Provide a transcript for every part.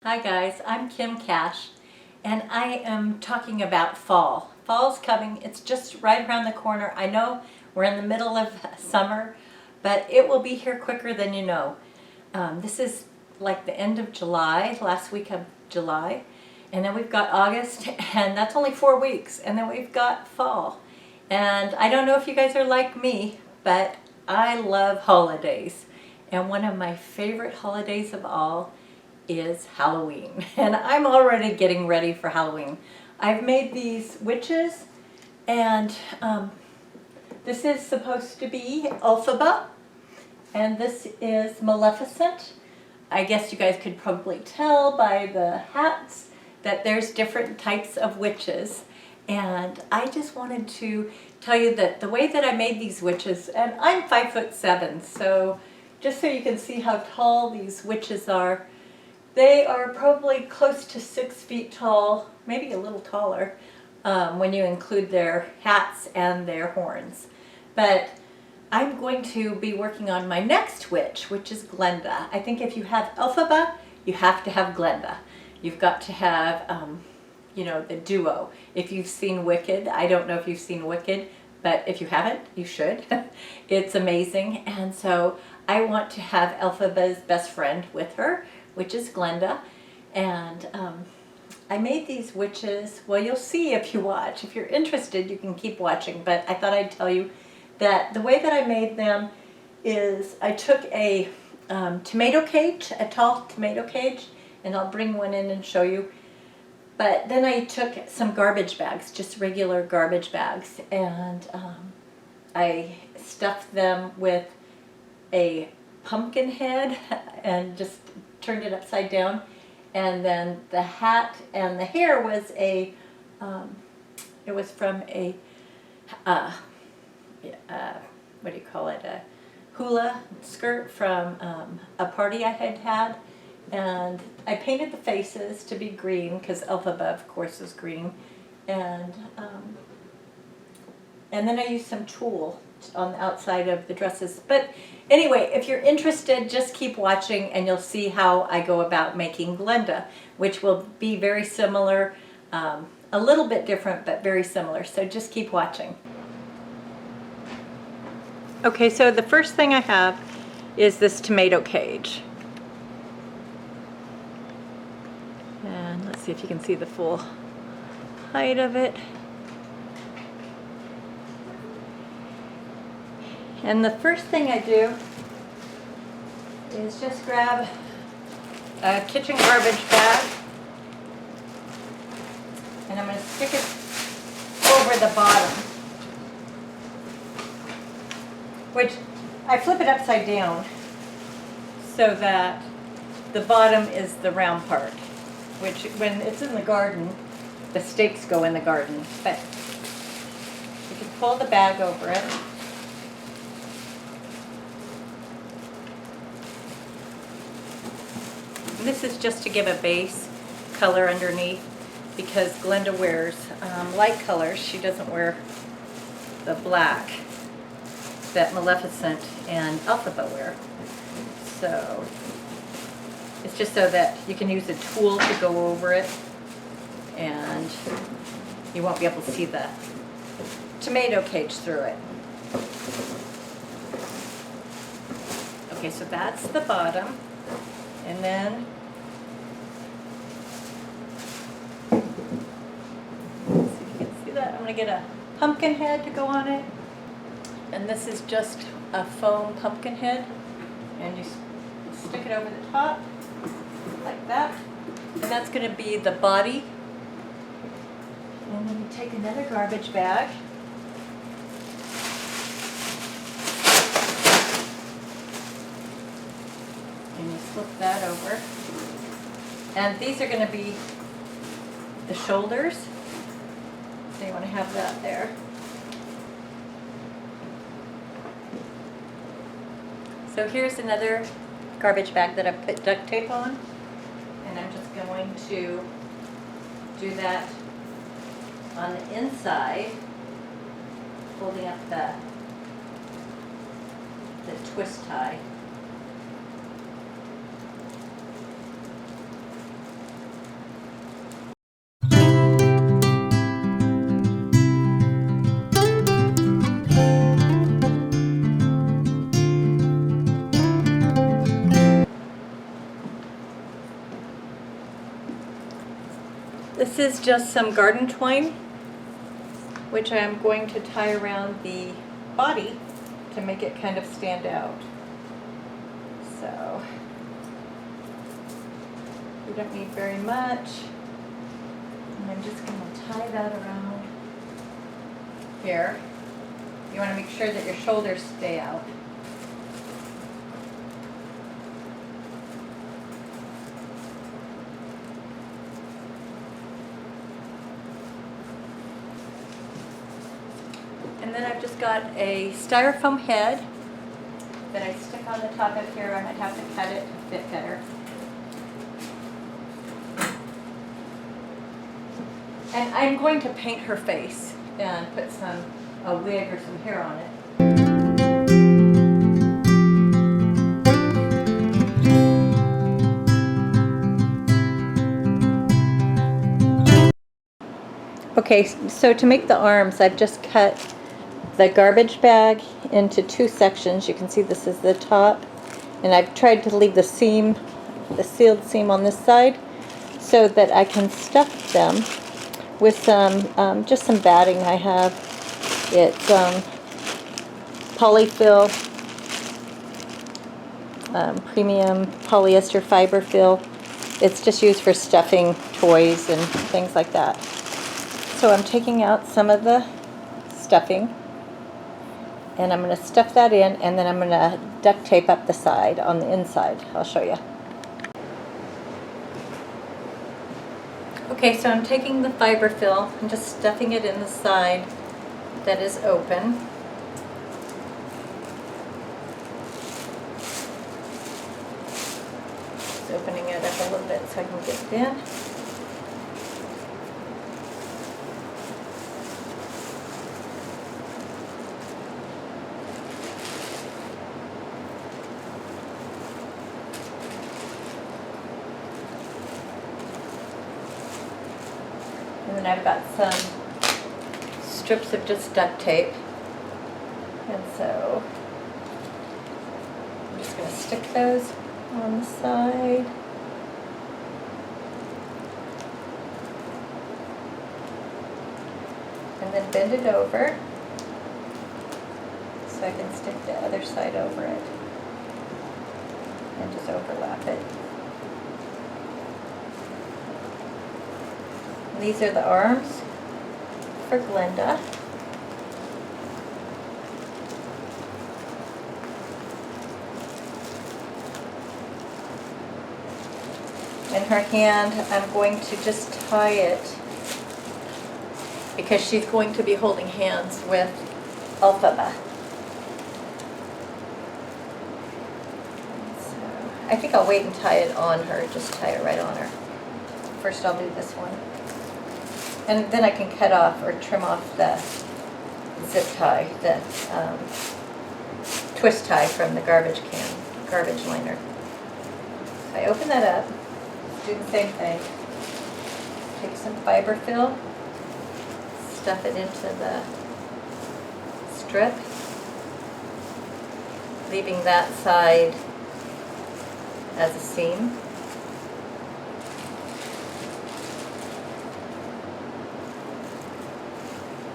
Hi guys, I'm Kim Kasch, and I am talking about fall. Fall's coming, it's just right around the corner. I know we're in the middle of summer, but it will be here quicker than you know. This is like the end of July, last week of July, and then we've got August, and that's only 4 weeks, and then we've got fall. And I don't know if you guys are like me, but I love holidays, and one of my favorite holidays of all is Halloween, and I'm already getting ready for Halloween. I've made these witches, and this is supposed to be Elphaba, and this is Maleficent. I guess you guys could probably tell by the hats that there's different types of witches, and I just wanted to tell you that the way that I made these witches, and I'm 5'7", so just so you can see how tall these witches are, they are probably close to 6 feet tall, maybe a little taller, when you include their hats and their horns. But I'm going to be working on my next witch, which is Glenda. I think if you have Elphaba, you have to have Glenda. You've got to have, the duo. If you've seen Wicked, I don't know if you've seen Wicked, but if you haven't, you should. It's amazing. And so I want to have Elphaba's best friend with her, which is Glenda, and I made these witches. Well, you'll see if you watch. If you're interested, you can keep watching, but I thought I'd tell you that the way that I made them is I took a tomato cage, a tall tomato cage, and I'll bring one in and show you, but then I took some garbage bags, just regular garbage bags, and I stuffed them with a pumpkin head and just turned it upside down, and then the hat and the hair was it was from a what do you call it, a hula skirt from a party I had had, and I painted the faces to be green because Elphaba of course is green, and then I used some tulle on the outside of the dresses. But anyway, if you're interested, just keep watching and you'll see how I go about making Glenda, which will be very similar, a little bit different, but very similar. So just keep watching. Okay, so the first thing I have is this tomato cage. And let's see if you can see the full height of it. And the first thing I do is just grab a kitchen garbage bag, and I'm going to stick it over the bottom, which I flip it upside down so that the bottom is the round part, which when it's in the garden, the stakes go in the garden. But you can pull the bag over it. This is just to give a base color underneath, because Glenda wears light colors. She doesn't wear the black that Maleficent and Elphaba wear. So it's just so that you can use a tool to go over it, and you won't be able to see the tomato cage through it. Okay, so that's the bottom. And then let's see if you can see that. I'm going to get a pumpkin head to go on it. And this is just a foam pumpkin head. And you stick it over the top like that. And that's going to be the body. And then you take another garbage bag. And you flip that over. And these are going to be the shoulders. So you want to have that there. So here's another garbage bag that I've put duct tape on. And I'm just going to do that on the inside, holding up the twist tie. This is just some garden twine, which I'm going to tie around the body to make it kind of stand out. So we don't need very much. And I'm just going to tie that around here. You want to make sure that your shoulders stay out. And then I've just got a styrofoam head that I stick on the top of here. I might have to cut it to fit better. And I'm going to paint her face and put a wig or some hair on it. Okay, so to make the arms, I've just cut the garbage bag into two sections. You can see this is the top, and I've tried to leave the seam, the sealed seam on this side, so that I can stuff them with some, just some batting I have. It's polyfill, premium polyester fiber fill. It's just used for stuffing toys and things like that. So I'm taking out some of the stuffing, and I'm going to stuff that in, and then I'm going to duct tape up the side on the inside. I'll show you. Okay, so I'm taking the fiber fill and just stuffing it in the side that is open. Just opening it up a little bit so I can get it in. And then I've got some strips of just duct tape, and so I'm just going to stick those on the side. And then bend it over so I can stick the other side over it and just overlap it. These are the arms for Glenda. And her hand, I'm going to just tie it because she's going to be holding hands with Alphaba. So I think I'll wait and tie it on her, just tie it right on her. First I'll do this one. And then I can cut off or trim off the zip tie, the twist tie from the garbage liner. So I open that up, do the same thing. Take some fiber fill, stuff it into the strip, leaving that side as a seam.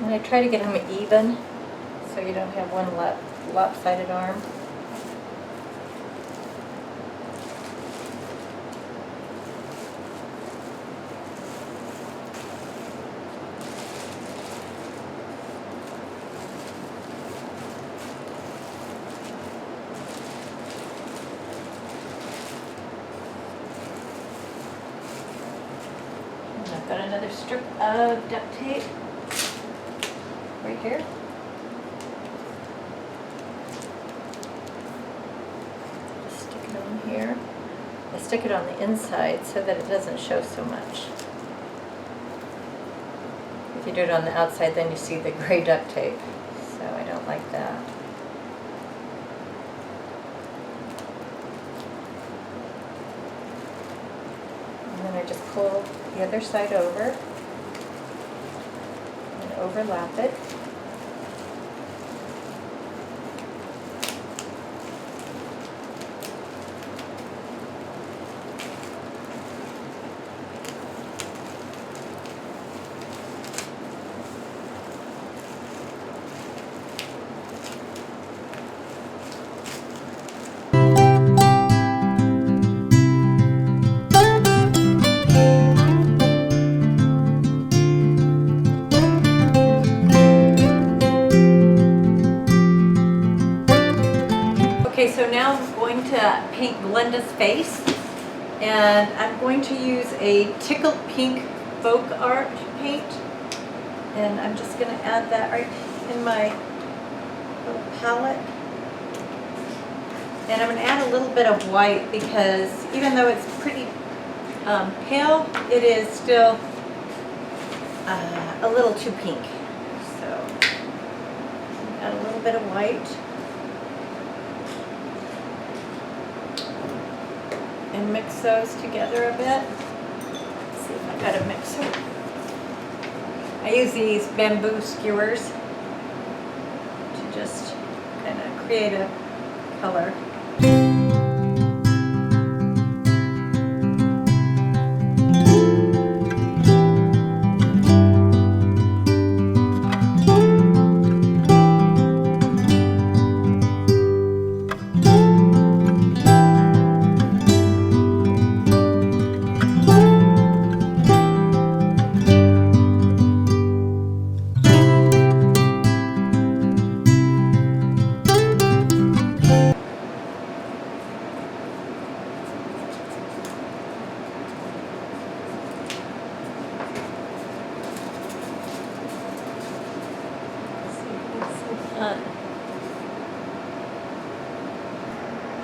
And I try to get them even so you don't have one lopsided arm. And I've got another strip of duct tape right here. Just stick it on here. I stick it on the inside so that it doesn't show so much. If you do it on the outside, then you see the gray duct tape. So I don't like that. And then I just pull the other side over and overlap it. paint Glenda's face, and I'm going to use a Tickled Pink Folk Art paint, and I'm just going to add that right in my little palette. And I'm going to add a little bit of white because even though it's pretty pale, it is still a little too pink. So add a little bit of white. And mix those together a bit. Let's see if I've got a mixer. I use these bamboo skewers to just kind of create a color.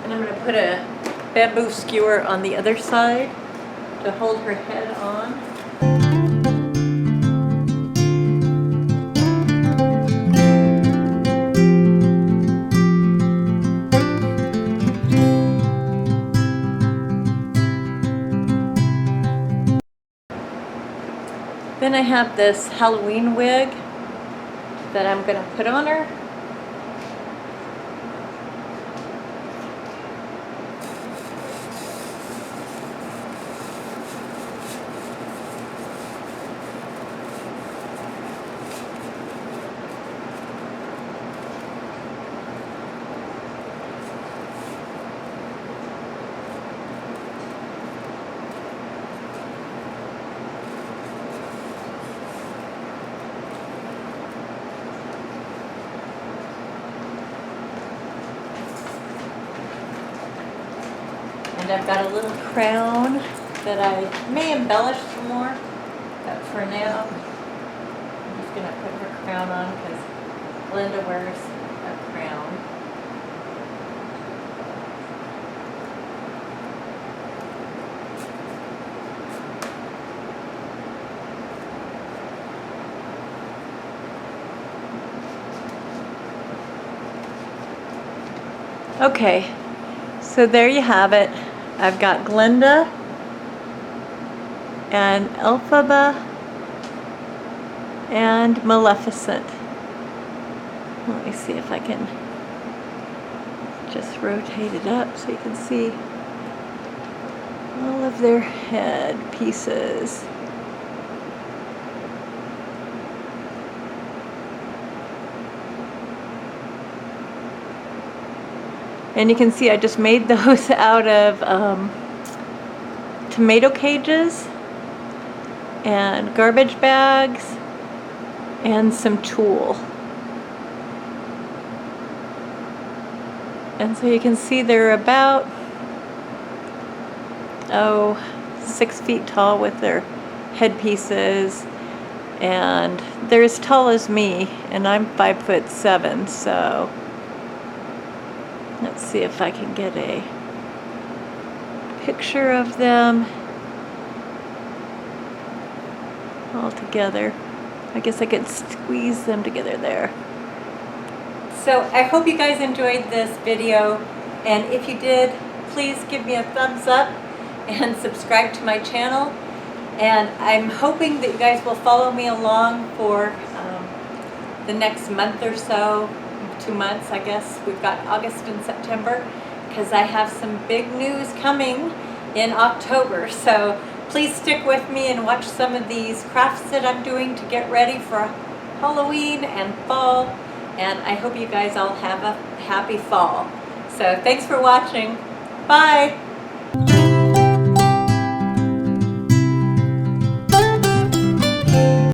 And I'm going to put a bamboo skewer on the other side to hold her head on. Then I have this Halloween wig that I'm going to put on her. And I've got a little crown that I may embellish some more, but for now, I'm just going to put her crown on because Glenda wears a crown. Okay, so there you have it. I've got Glenda and Elphaba and Maleficent. Let me see if I can just rotate it up so you can see all of their head pieces. And you can see I just made those out of tomato cages and garbage bags and some tulle. And so you can see they're about 6 feet tall with their headpieces, and they're as tall as me, and I'm 5'7", so let's see if I can get a picture of them all together. I guess I could squeeze them together there. So I hope you guys enjoyed this video, and if you did, please give me a thumbs up and subscribe to my channel. And I'm hoping that you guys will follow me along for the next month or so. 2 months, I guess. We've got August and September, because I have some big news coming in October. So please stick with me and watch some of these crafts that I'm doing to get ready for Halloween and fall. And I hope you guys all have a happy fall. So thanks for watching. Bye!